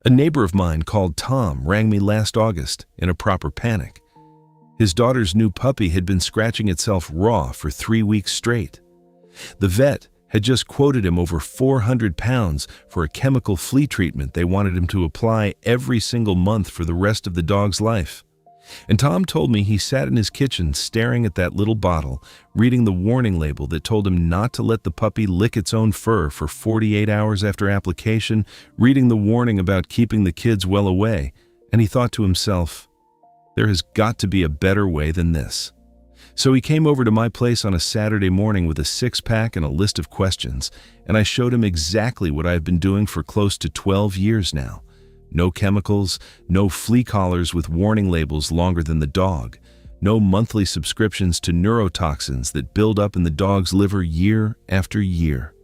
A neighbor of mine called Tom rang me last August in a proper panic. His daughter's new puppy had been scratching itself raw for 3 weeks straight. The vet had just quoted him over £400 for a chemical flea treatment they wanted him to apply every single month for the rest of the dog's life. And Tom told me he sat in his kitchen staring at that little bottle, reading the warning label that told him not to let the puppy lick its own fur for 48 hours after application, reading the warning about keeping the kids well away, and he thought to himself, there has got to be a better way than this. So he came over to my place on a Saturday morning with a 6-pack and a list of questions, and I showed him exactly what I've been doing for close to 12 years now. No chemicals, no flea collars with warning labels longer than the dog, no monthly subscriptions to neurotoxins that build up in the dog's liver year after year,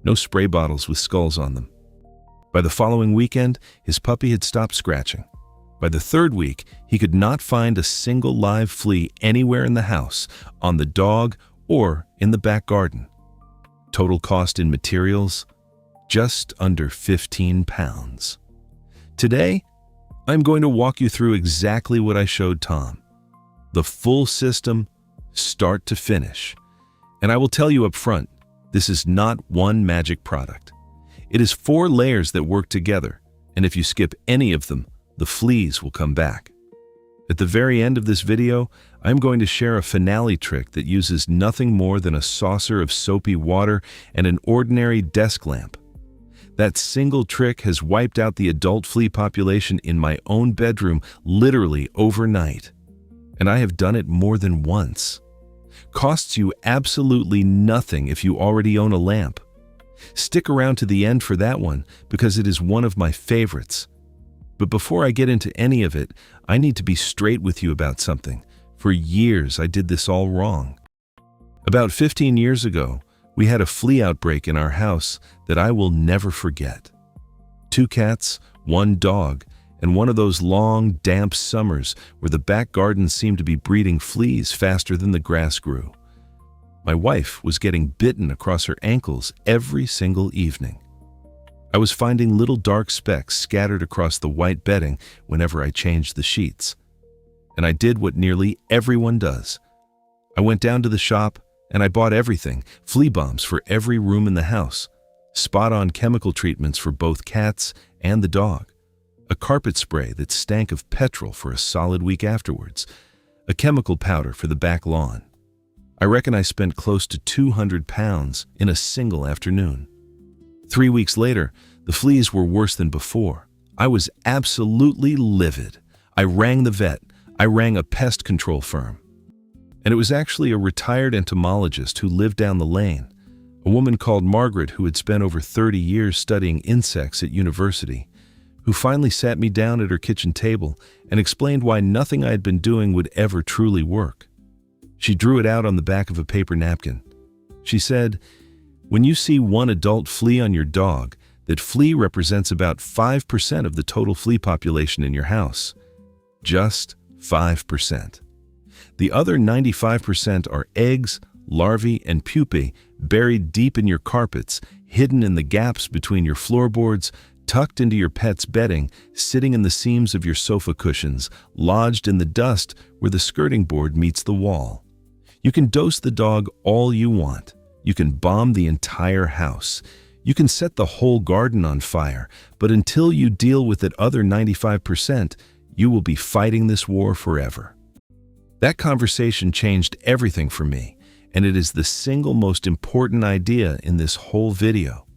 no spray bottles with skulls on them. By the following weekend, his puppy had stopped scratching. By the 3rd week, he could not find a single live flea anywhere in the house, on the dog, or in the back garden. Total cost in materials, just under £15. Today, I'm going to walk you through exactly what I showed Tom. The full system, start to finish. And I will tell you up front, this is not one magic product. It is 4 layers that work together, and if you skip any of them, the fleas will come back. At the very end of this video, I'm going to share a finale trick that uses nothing more than a saucer of soapy water and an ordinary desk lamp. That single trick has wiped out the adult flea population in my own bedroom literally overnight. And I have done it more than once. Costs you absolutely nothing if you already own a lamp. Stick around to the end for that one because it is one of my favorites. But before I get into any of it, I need to be straight with you about something. For years, I did this all wrong. About 15 years ago, we had a flea outbreak in our house that I will never forget. 2 cats, 1 dog, and one of those long, damp summers where the back garden seemed to be breeding fleas faster than the grass grew. My wife was getting bitten across her ankles every single evening. I was finding little dark specks scattered across the white bedding whenever I changed the sheets. And I did what nearly everyone does. I went down to the shop and I bought everything, flea bombs for every room in the house, spot-on chemical treatments for both cats and the dog, a carpet spray that stank of petrol for a solid week afterwards, a chemical powder for the back lawn. I reckon I spent close to £200 in a single afternoon. 3 weeks later, the fleas were worse than before. I was absolutely livid. I rang the vet. I rang a pest control firm. And it was actually a retired entomologist who lived down the lane, a woman called Margaret who had spent over 30 years studying insects at university, who finally sat me down at her kitchen table and explained why nothing I had been doing would ever truly work. She drew it out on the back of a paper napkin. She said, when you see 1 adult flea on your dog, that flea represents about 5% of the total flea population in your house. Just 5%. The other 95% are eggs, larvae, and pupae buried deep in your carpets, hidden in the gaps between your floorboards, tucked into your pet's bedding, sitting in the seams of your sofa cushions, lodged in the dust where the skirting board meets the wall. You can dose the dog all you want. You can bomb the entire house. You can set the whole garden on fire, but until you deal with that other 95%, you will be fighting this war forever. That conversation changed everything for me, and it is the single most important idea in this whole video.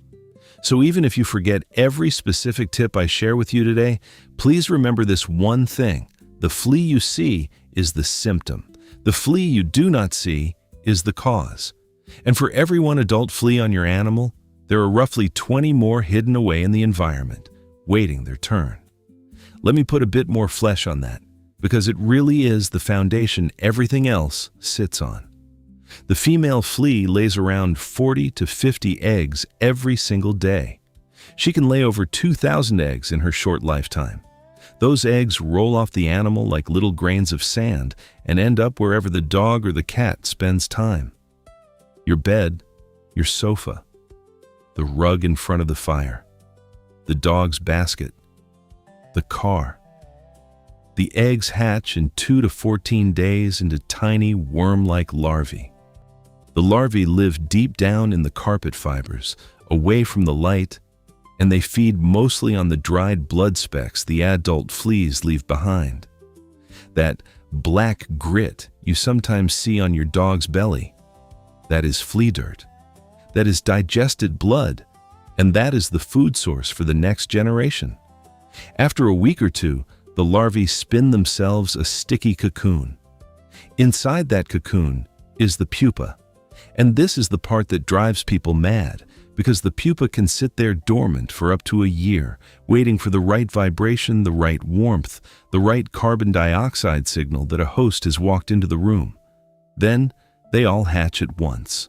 So even if you forget every specific tip I share with you today, please remember this one thing. The flea you see is the symptom. The flea you do not see is the cause. And for every 1 adult flea on your animal, there are roughly 20 more hidden away in the environment, waiting their turn. Let me put a bit more flesh on that, because it really is the foundation everything else sits on. The female flea lays around 40 to 50 eggs every single day. She can lay over 2,000 eggs in her short lifetime. Those eggs roll off the animal like little grains of sand and end up wherever the dog or the cat spends time. Your bed, your sofa, the rug in front of the fire, the dog's basket, the car. The eggs hatch in 2 to 14 days into tiny worm-like larvae. The larvae live deep down in the carpet fibers, away from the light, and they feed mostly on the dried blood specks the adult fleas leave behind. That black grit you sometimes see on your dog's belly, that is flea dirt. That is digested blood, and that is the food source for the next generation. After a week or two, the larvae spin themselves a sticky cocoon. Inside that cocoon is the pupa, and this is the part that drives people mad, because the pupa can sit there dormant for up to a year, waiting for the right vibration, the right warmth, the right carbon dioxide signal that a host has walked into the room. Then they all hatch at once.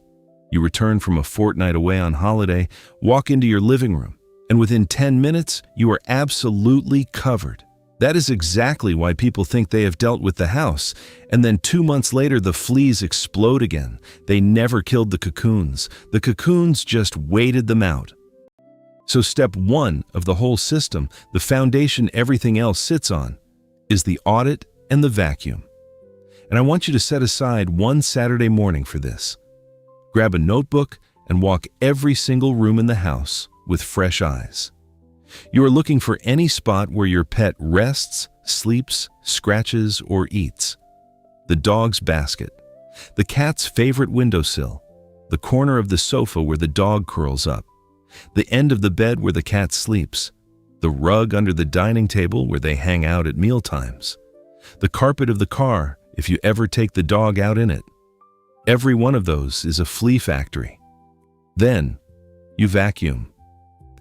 You return from a fortnight away on holiday, walk into your living room, and within 10 minutes, you are absolutely covered. That is exactly why people think they have dealt with the house, and then 2 months later the fleas explode again. They never killed the cocoons. The cocoons just waited them out. So step 1 of the whole system, the foundation everything else sits on, is the audit and the vacuum. And I want you to set aside one Saturday morning for this. Grab a notebook and walk every single room in the house with fresh eyes. You are looking for any spot where your pet rests, sleeps, scratches, or eats. The dog's basket, the cat's favorite windowsill, the corner of the sofa where the dog curls up, the end of the bed where the cat sleeps, the rug under the dining table where they hang out at mealtimes, the carpet of the car if you ever take the dog out in it. Every one of those is a flea factory. Then you vacuum.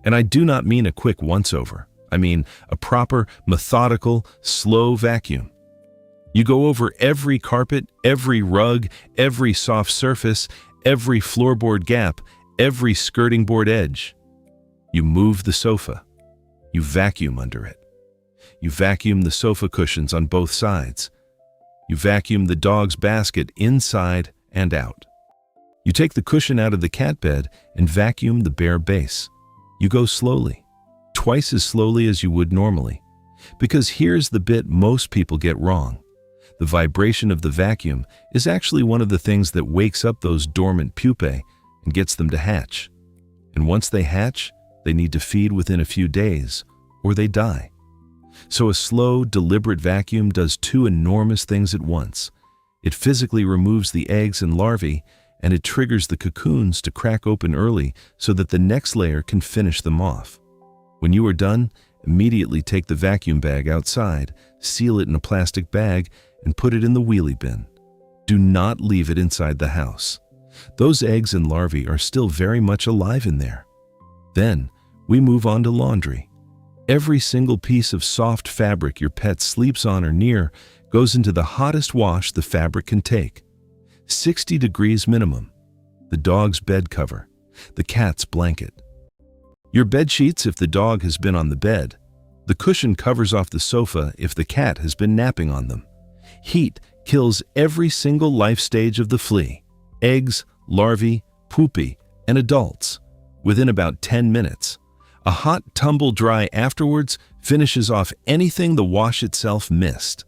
And I do not mean a quick once-over. I mean a proper, methodical, slow vacuum. You go over every carpet, every rug, every soft surface, every floorboard gap, every skirting board edge. You move the sofa. You vacuum under it. You vacuum the sofa cushions on both sides. You vacuum the dog's basket inside and out. You take the cushion out of the cat bed and vacuum the bare base. You go slowly, twice as slowly as you would normally, because here's the bit most people get wrong. The vibration of the vacuum is actually one of the things that wakes up those dormant pupae and gets them to hatch. And once they hatch, they need to feed within a few days, or they die. So a slow, deliberate vacuum does 2 enormous things at once. It physically removes the eggs and larvae, and it triggers the cocoons to crack open early so that the next layer can finish them off. When you are done, immediately take the vacuum bag outside, seal it in a plastic bag, and put it in the wheelie bin. Do not leave it inside the house. Those eggs and larvae are still very much alive in there. Then, we move on to laundry. Every single piece of soft fabric your pet sleeps on or near goes into the hottest wash the fabric can take. 60 degrees minimum. The dog's bed cover, the cat's blanket. Your bed sheets if the dog has been on the bed. The cushion covers off the sofa if the cat has been napping on them. Heat kills every single life stage of the flea, eggs, larvae, pupae, and adults, within about 10 minutes. A hot tumble dry afterwards finishes off anything the wash itself missed.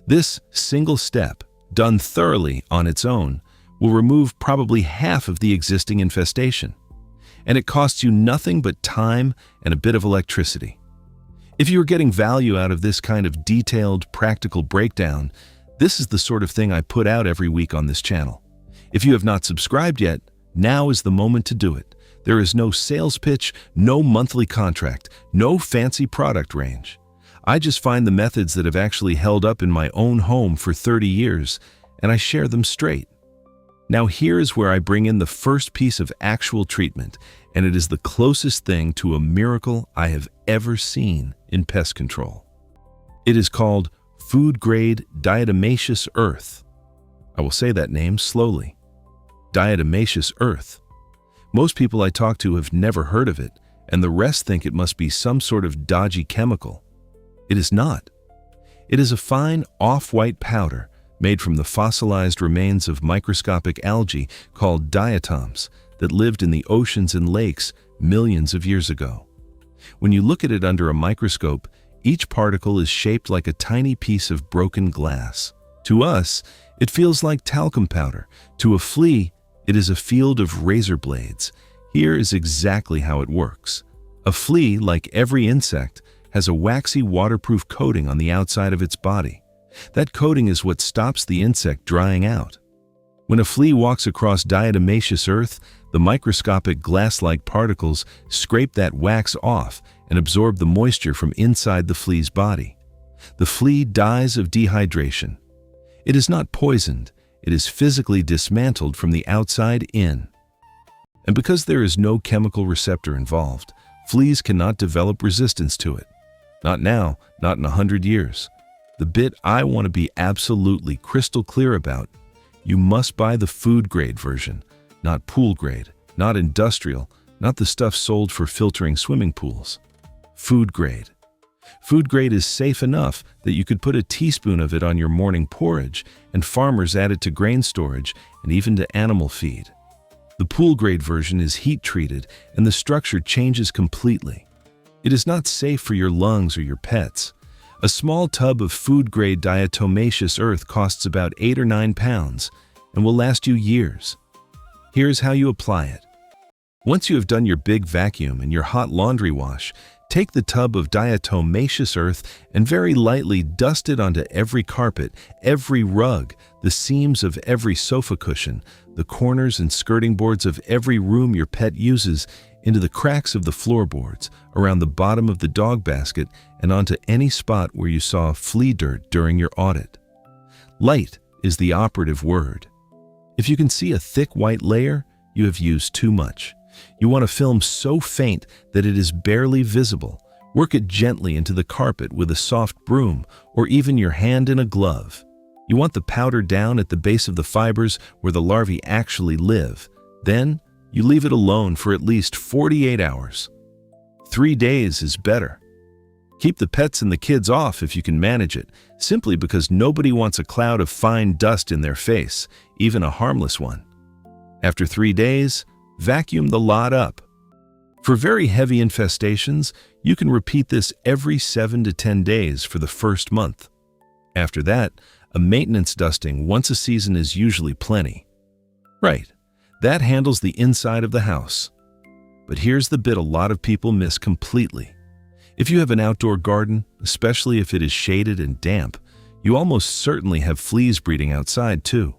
This single step, done thoroughly on its own, will remove probably half of the existing infestation. And it costs you nothing but time and a bit of electricity. If you are getting value out of this kind of detailed, practical breakdown, this is the sort of thing I put out every week on this channel. If you have not subscribed yet, now is the moment to do it. There is no sales pitch, no monthly contract, no fancy product range. I just find the methods that have actually held up in my own home for 30 years, and I share them straight. Now here is where I bring in the first piece of actual treatment, and it is the closest thing to a miracle I have ever seen in pest control. It is called food-grade diatomaceous earth. I will say that name slowly. Diatomaceous earth. Most people I talk to have never heard of it, and the rest think it must be some sort of dodgy chemical. It is not. It is a fine off-white powder made from the fossilized remains of microscopic algae called diatoms that lived in the oceans and lakes millions of years ago. When you look at it under a microscope, Each particle is shaped like a tiny piece of broken glass. To us, it feels like talcum powder. To a flea, it is a field of razor blades. Here is exactly how it works. A flea, like every insect, has a waxy waterproof coating on the outside of its body. That coating is what stops the insect drying out. When a flea walks across diatomaceous earth, the microscopic glass-like particles scrape that wax off and absorb the moisture from inside the flea's body. The flea dies of dehydration. It is not poisoned, it is physically dismantled from the outside in. And because there is no chemical receptor involved, fleas cannot develop resistance to it. Not now, not in 100 years. The bit I want to be absolutely crystal clear about: you must buy the food-grade version, not pool-grade, not industrial, not the stuff sold for filtering swimming pools. Food-grade. Food-grade is safe enough that you could put a teaspoon of it on your morning porridge, and farmers add it to grain storage and even to animal feed. The pool-grade version is heat-treated, and the structure changes completely. It is not safe for your lungs or your pets. A small tub of food-grade diatomaceous earth costs about 8 or 9 pounds and will last you years. Here's how you apply it. Once you have done your big vacuum and your hot laundry wash, take the tub of diatomaceous earth and very lightly dust it onto every carpet, every rug, the seams of every sofa cushion, the corners and skirting boards of every room your pet uses, into the cracks of the floorboards, around the bottom of the dog basket, and onto any spot where you saw flea dirt during your audit. Light is the operative word. If you can see a thick white layer, you have used too much. You want a film so faint that it is barely visible. Work it gently into the carpet with a soft broom or even your hand in a glove. You want the powder down at the base of the fibers where the larvae actually live. Then, you leave it alone for at least 48 hours. 3 days is better. Keep the pets and the kids off if you can manage it, simply because nobody wants a cloud of fine dust in their face, even a harmless one. After 3 days, vacuum the lot up. For very heavy infestations, you can repeat this every 7 to 10 days for the first month. After that, a maintenance dusting once a season is usually plenty. Right, that handles the inside of the house. But here's the bit a lot of people miss completely. If you have an outdoor garden, especially if it is shaded and damp, you almost certainly have fleas breeding outside too.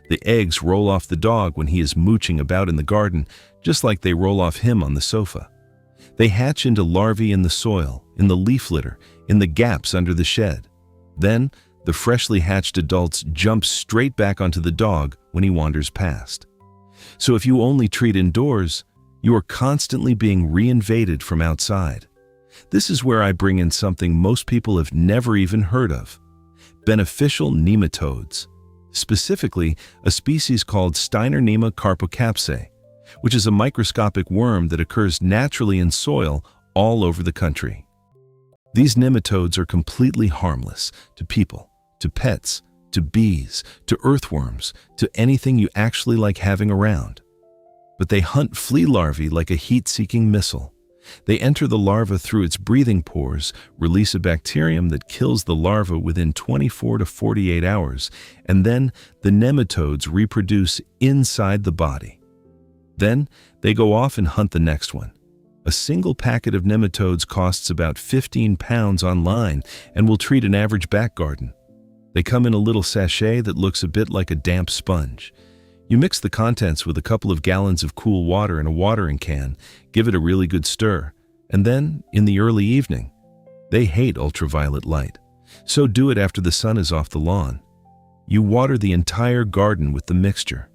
The eggs roll off the dog when he is mooching about in the garden, just like they roll off him on the sofa. They hatch into larvae in the soil, in the leaf litter, in the gaps under the shed. Then, the freshly hatched adults jump straight back onto the dog when he wanders past. So if you only treat indoors, you are constantly being reinvaded from outside. This is where I bring in something most people have never even heard of: beneficial nematodes. Specifically, a species called Steinernema carpocapsae, which is a microscopic worm that occurs naturally in soil all over the country. These nematodes are completely harmless to people, to pets, to bees, to earthworms, to anything you actually like having around. But they hunt flea larvae like a heat-seeking missile. They enter the larva through its breathing pores, release a bacterium that kills the larva within 24 to 48 hours, and then the nematodes reproduce inside the body. Then they go off and hunt the next one. A single packet of nematodes costs about 15 pounds online and will treat an average back garden. They come in a little sachet that looks a bit like a damp sponge. You mix the contents with a couple of gallons of cool water in a watering can, give it a really good stir, and then, in the early evening, they hate ultraviolet light, so do it after the sun is off the lawn. You water the entire garden with the mixture.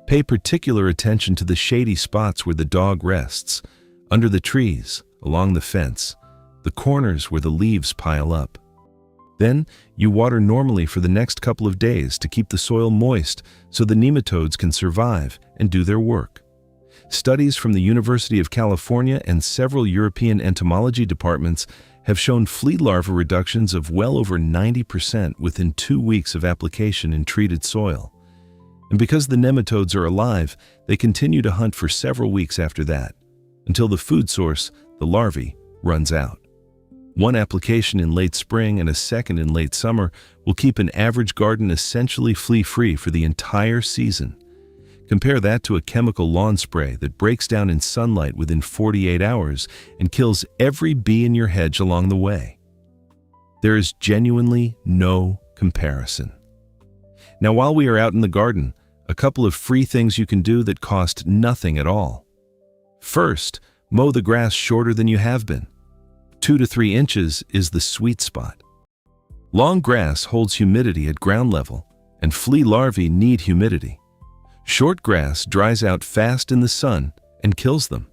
Pay particular attention to the shady spots where the dog rests, under the trees, along the fence, the corners where the leaves pile up. Then, you water normally for the next couple of days to keep the soil moist so the nematodes can survive and do their work. Studies from the University of California and several European entomology departments have shown flea larva reductions of well over 90% within 2 weeks of application in treated soil. And because the nematodes are alive, they continue to hunt for several weeks after that, until the food source, the larvae, runs out. One application in late spring and a second in late summer will keep an average garden essentially flea-free for the entire season. Compare that to a chemical lawn spray that breaks down in sunlight within 48 hours and kills every bee in your hedge along the way. There is genuinely no comparison. Now, while we are out in the garden, a couple of free things you can do that cost nothing at all. First, mow the grass shorter than you have been. 2 to 3 inches is the sweet spot. Long grass holds humidity at ground level, and flea larvae need humidity. Short grass dries out fast in the sun and kills them.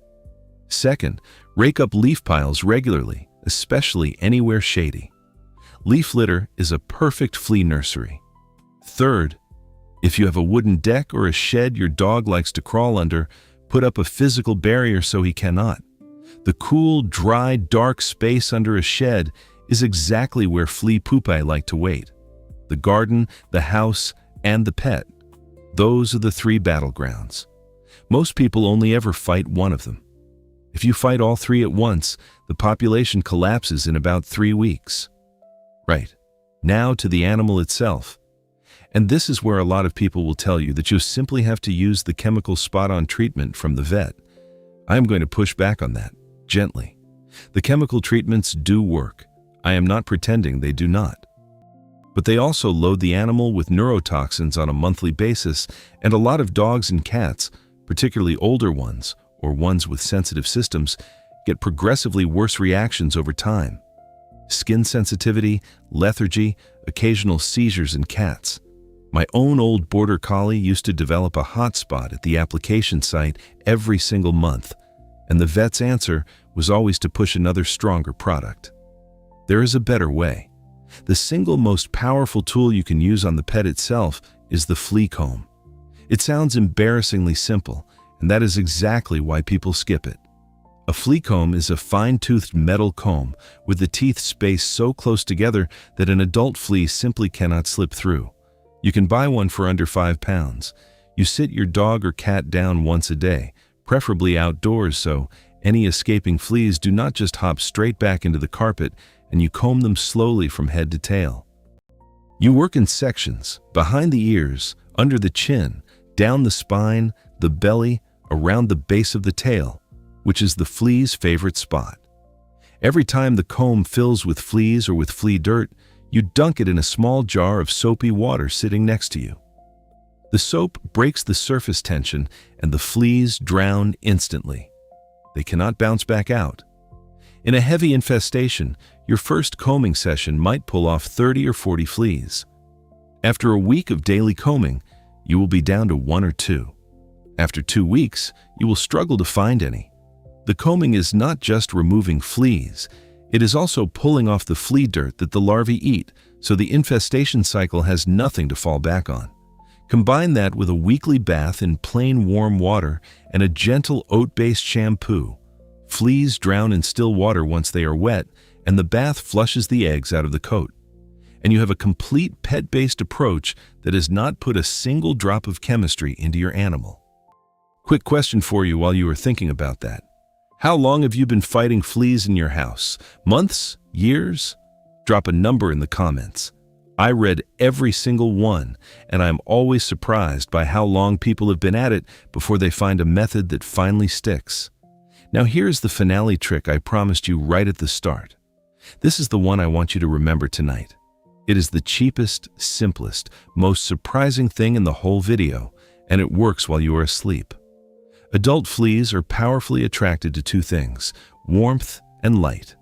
Second, rake up leaf piles regularly, especially anywhere shady. Leaf litter is a perfect flea nursery. Third, if you have a wooden deck or a shed your dog likes to crawl under, put up a physical barrier so he cannot. The cool, dry, dark space under a shed is exactly where flea pupae like to wait. The garden, the house, and the pet. Those are the 3 battlegrounds. Most people only ever fight one of them. If you fight all 3 at once, the population collapses in about 3 weeks. Right. Now to the animal itself. And this is where a lot of people will tell you that you simply have to use the chemical spot-on treatment from the vet. I am going to push back on that, gently. The chemical treatments do work. I am not pretending they do not. But they also load the animal with neurotoxins on a monthly basis, and a lot of dogs and cats, particularly older ones or ones with sensitive systems, get progressively worse reactions over time. Skin sensitivity, lethargy, occasional seizures in cats. My own old border collie used to develop a hot spot at the application site every single month, and the vet's answer was always to push another stronger product. There is a better way. The single most powerful tool you can use on the pet itself is the flea comb. It sounds embarrassingly simple, and that is exactly why people skip it. A flea comb is a fine-toothed metal comb with the teeth spaced so close together that an adult flea simply cannot slip through. You can buy one for under 5 pounds. You sit your dog or cat down once a day, preferably outdoors, so any escaping fleas do not just hop straight back into the carpet, and you comb them slowly from head to tail. You work in sections, behind the ears, under the chin, down the spine, the belly, around the base of the tail, which is the flea's favorite spot. Every time the comb fills with fleas or with flea dirt, you dunk it in a small jar of soapy water sitting next to you. The soap breaks the surface tension and the fleas drown instantly. They cannot bounce back out. In a heavy infestation, your first combing session might pull off 30 or 40 fleas. After a week of daily combing, you will be down to 1 or 2. After 2 weeks, you will struggle to find any. The combing is not just removing fleas, it is also pulling off the flea dirt that the larvae eat, so the infestation cycle has nothing to fall back on. Combine that with a weekly bath in plain warm water and a gentle oat-based shampoo. Fleas drown in still water once they are wet, and the bath flushes the eggs out of the coat. And you have a complete pet-based approach that has not put a single drop of chemistry into your animal. Quick question for you while you are thinking about that. How long have you been fighting fleas in your house? Months? Years? Drop a number in the comments. I read every single one, and I'm always surprised by how long people have been at it before they find a method that finally sticks. Now here's the finale trick I promised you right at the start. This is the one I want you to remember tonight. It is the cheapest, simplest, most surprising thing in the whole video, and it works while you are asleep. Adult fleas are powerfully attracted to 2 things, warmth and light.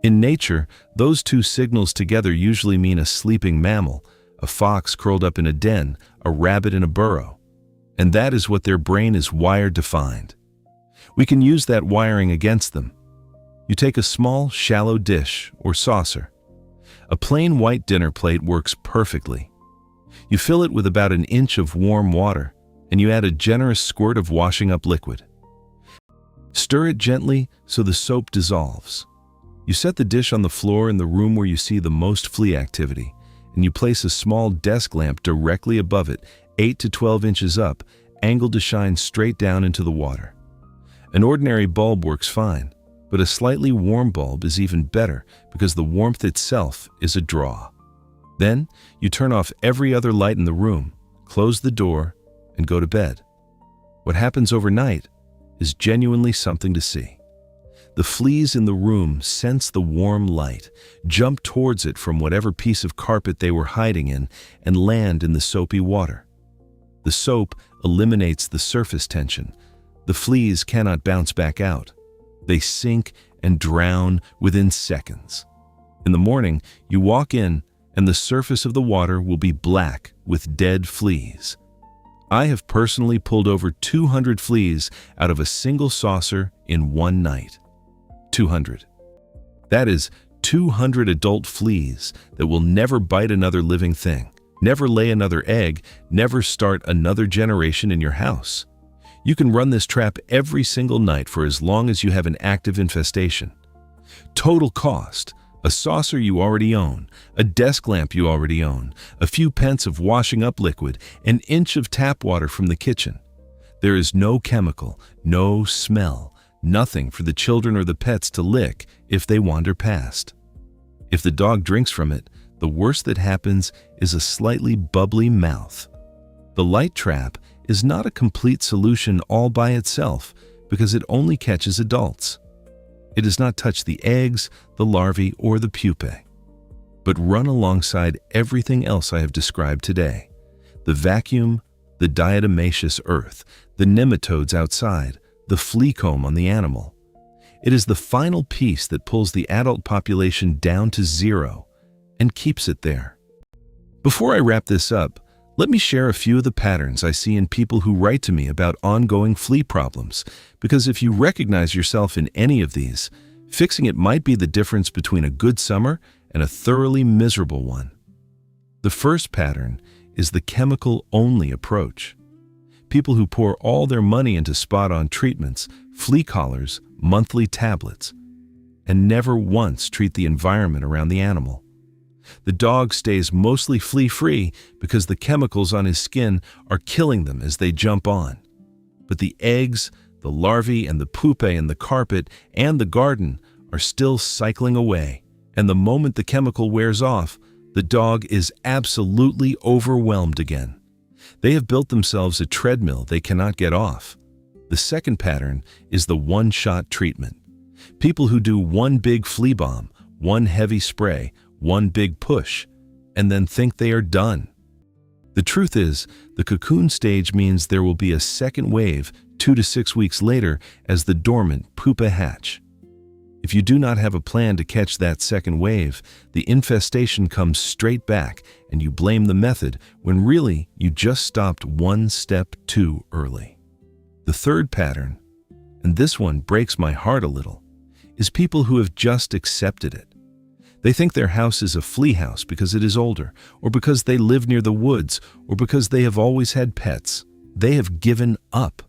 In nature, those 2 signals together usually mean a sleeping mammal, a fox curled up in a den, a rabbit in a burrow. And that is what their brain is wired to find. We can use that wiring against them. You take a small, shallow dish or saucer. A plain white dinner plate works perfectly. You fill it with about 1 inch of warm water, and you add a generous squirt of washing up liquid. Stir it gently so the soap dissolves. You set the dish on the floor in the room where you see the most flea activity, and you place a small desk lamp directly above it, 8 to 12 inches up, angled to shine straight down into the water. An ordinary bulb works fine, but a slightly warm bulb is even better because the warmth itself is a draw. Then you turn off every other light in the room, close the door, and go to bed. What happens overnight is genuinely something to see. The fleas in the room sense the warm light, jump towards it from whatever piece of carpet they were hiding in, and land in the soapy water. The soap eliminates the surface tension. The fleas cannot bounce back out. They sink and drown within seconds. In the morning, you walk in, and the surface of the water will be black with dead fleas. I have personally pulled over 200 fleas out of a single saucer in one night. 200. That is 200 adult fleas that will never bite another living thing, never lay another egg, never start another generation in your house. You can run this trap every single night for as long as you have an active infestation. Total cost: a saucer you already own, a desk lamp you already own, a few pence of washing up liquid, an inch of tap water from the kitchen. There is no chemical, no smell, nothing for the children or the pets to lick if they wander past. If the dog drinks from it, the worst that happens is a slightly bubbly mouth. The light trap is not a complete solution all by itself because it only catches adults. It does not touch the eggs, the larvae, or the pupae, but run alongside everything else I have described today: the vacuum, the diatomaceous earth, the nematodes outside, the flea comb on the animal. It is the final piece that pulls the adult population down to zero and keeps it there. Before I wrap this up, let me share a few of the patterns I see in people who write to me about ongoing flea problems, because if you recognize yourself in any of these, fixing it might be the difference between a good summer and a thoroughly miserable one. The first pattern is the chemical-only approach. People who pour all their money into spot-on treatments, flea collars, monthly tablets, and never once treat the environment around the animal. The dog stays mostly flea-free because the chemicals on his skin are killing them as they jump on. But the eggs, the larvae, and the pupae in the carpet and the garden are still cycling away, and the moment the chemical wears off, the dog is absolutely overwhelmed again. They have built themselves a treadmill they cannot get off. The second pattern is the one-shot treatment. People who do one big flea bomb, one heavy spray, one big push, and then think they are done. The truth is, the cocoon stage means there will be a second wave 2 to 6 weeks later as the dormant pupae hatch. If you do not have a plan to catch that second wave, the infestation comes straight back and you blame the method when really you just stopped one step too early. The third pattern, and this one breaks my heart a little, is people who have just accepted it. They think their house is a flea house because it is older, or because they live near the woods, or because they have always had pets. They have given up.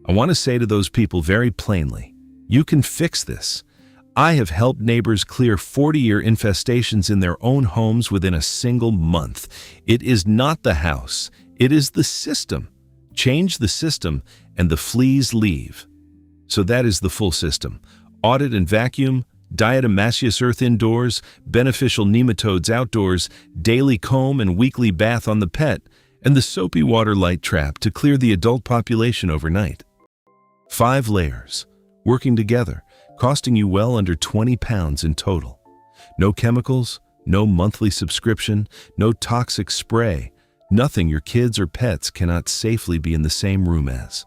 I want to say to those people very plainly, you can fix this. I have helped neighbors clear 40-year infestations in their own homes within a single month. It is not the house, it is the system. Change the system and the fleas leave. So that is the full system. Audit and vacuum, diatomaceous earth indoors, beneficial nematodes outdoors, daily comb and weekly bath on the pet, and the soapy water light trap to clear the adult population overnight. 5 layers, working together, costing you well under 20 pounds in total. No chemicals, no monthly subscription, no toxic spray, nothing your kids or pets cannot safely be in the same room as.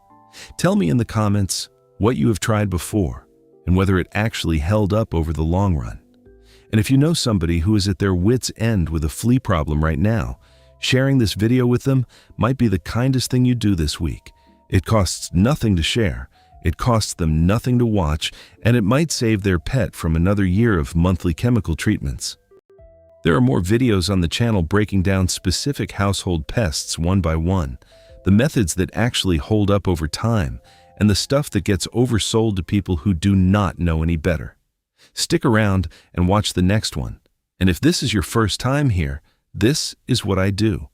Tell me in the comments what you have tried before and whether it actually held up over the long run. And if you know somebody who is at their wits' end with a flea problem right now, sharing this video with them might be the kindest thing you do this week. It costs nothing to share, it costs them nothing to watch, and it might save their pet from another year of monthly chemical treatments. There are more videos on the channel breaking down specific household pests one by one, the methods that actually hold up over time, and the stuff that gets oversold to people who do not know any better. Stick around and watch the next one. And if this is your first time here, this is what I do.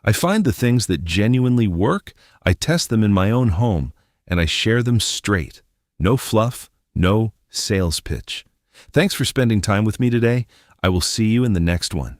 I find the things that genuinely work, I test them in my own home, and I share them straight. No fluff, no sales pitch. Thanks for spending time with me today. I will see you in the next one.